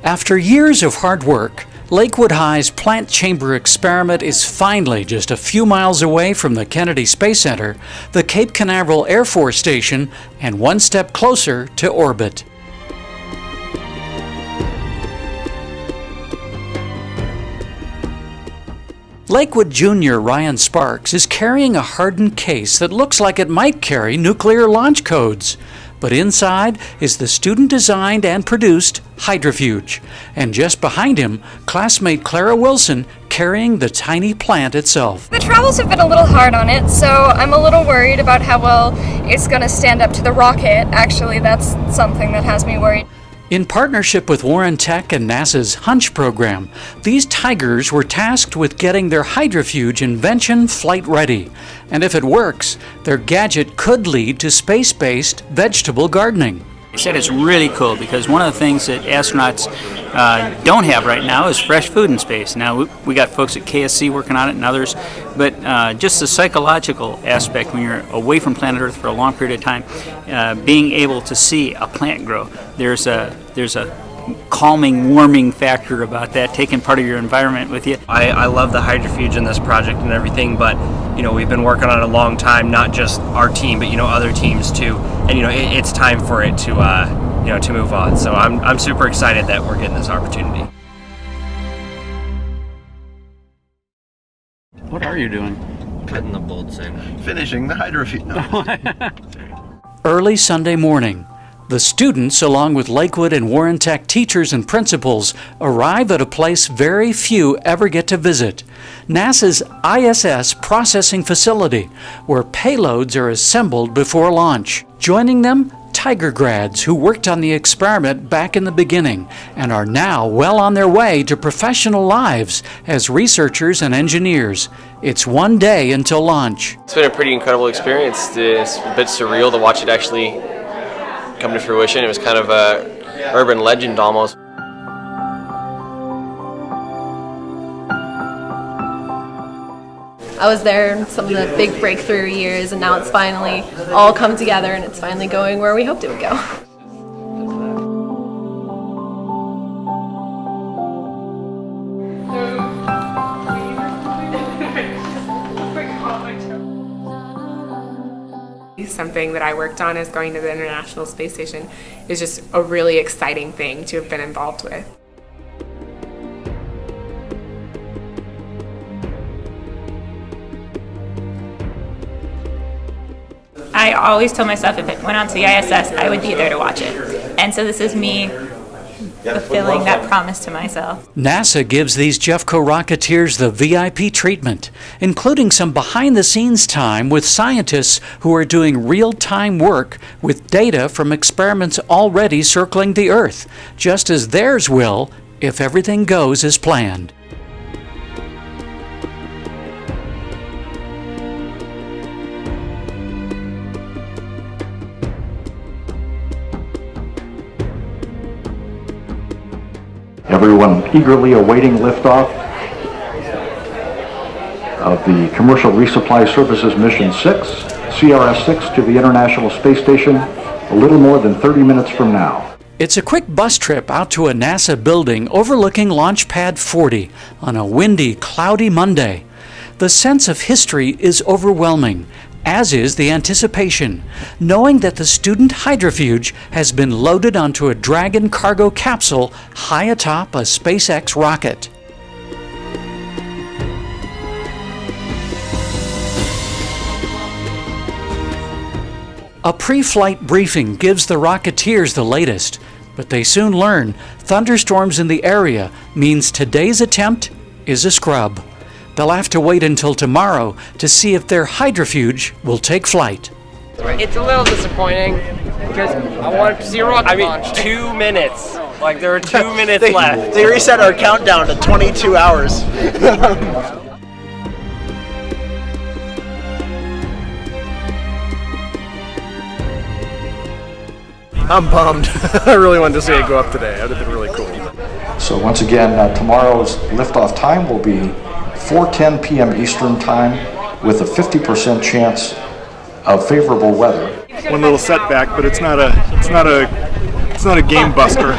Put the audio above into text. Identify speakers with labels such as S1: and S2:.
S1: After years of hard work, Lakewood High's plant chamber experiment is finally just a few miles away from the Kennedy Space Center, the Cape Canaveral Air Force Station, and one step closer to orbit. Lakewood Jr. Ryan Sparks is carrying a hardened case that looks like it might carry nuclear launch codes. But inside is the student-designed and produced hydrofuge. And just behind him, classmate Clara Wilson carrying the tiny plant itself.
S2: The travels have been a little hard on it, so I'm a little worried about how well it's going to stand up to the rocket. Actually, that's something that has me worried.
S1: In partnership with Warren Tech and NASA's Hunch program, these tigers were tasked with getting their hydrofuge invention flight ready. And if it works, their gadget could lead to space-based vegetable gardening.
S3: I said it's really cool because one of the things that astronauts don't have right now is fresh food in space. Now, we got folks at KSC working on it and others, but just the psychological aspect when you're away from planet Earth for a long period of time, being able to see a plant grow, there's a calming, warming factor about that, taking part of your environment with you.
S4: I love the hydrofuge in this project and everything, but we've been working on it a long time, not just our team, but other teams too. And it's time for it to to move on. So I'm super excited that we're getting this opportunity.
S3: What are you doing?
S4: Putting the bolts in.
S5: Finishing the hydrofuge. No.
S1: Early Sunday morning, the students, along with Lakewood and Warren Tech teachers and principals, arrive at a place very few ever get to visit, NASA's ISS processing facility, where payloads are assembled before launch. Joining them, Tiger grads who worked on the experiment back in the beginning and are now well on their way to professional lives as researchers and engineers. It's one day until launch.
S6: It's been a pretty incredible experience. It's a bit surreal to watch it actually come to fruition. It was kind of a urban legend almost.
S7: I was there in some of the big breakthrough years, and now it's finally all come together and it's finally going where we hoped it would go.
S8: Something that I worked on is going to the International Space Station is just a really exciting thing to have been involved with.
S9: I always told myself if it went on to the ISS, I would be there to watch it. And so this is me fulfilling that promise to myself.
S1: NASA gives these Jeffco Rocketeers the VIP treatment, including some behind-the-scenes time with scientists who are doing real-time work with data from experiments already circling the Earth, just as theirs will if everything goes as planned.
S10: Everyone eagerly awaiting liftoff of the Commercial Resupply Services Mission 6, CRS-6, to the International Space Station a little more than 30 minutes from now.
S1: It's a quick bus trip out to a NASA building overlooking Launch Pad 40 on a windy, cloudy Monday. The sense of history is overwhelming, as is the anticipation, knowing that the student hydrofuge has been loaded onto a Dragon cargo capsule high atop a SpaceX rocket. A pre-flight briefing gives the Rocketeers the latest, but they soon learn thunderstorms in the area means today's attempt is a scrub. They'll have to wait until tomorrow to see if their hydrofuge will take flight.
S11: It's a little disappointing because I wanted to see a rocket launch.
S4: 2 minutes. Like there are 2 minutes left.
S5: They reset our countdown to 22 hours. I'm bummed. I really wanted to see it go up today. That would have been really cool.
S10: So once again, tomorrow's liftoff time will be 4:10 p.m. Eastern Time with a 50% chance of favorable weather.
S12: One little setback, but it's not a game buster.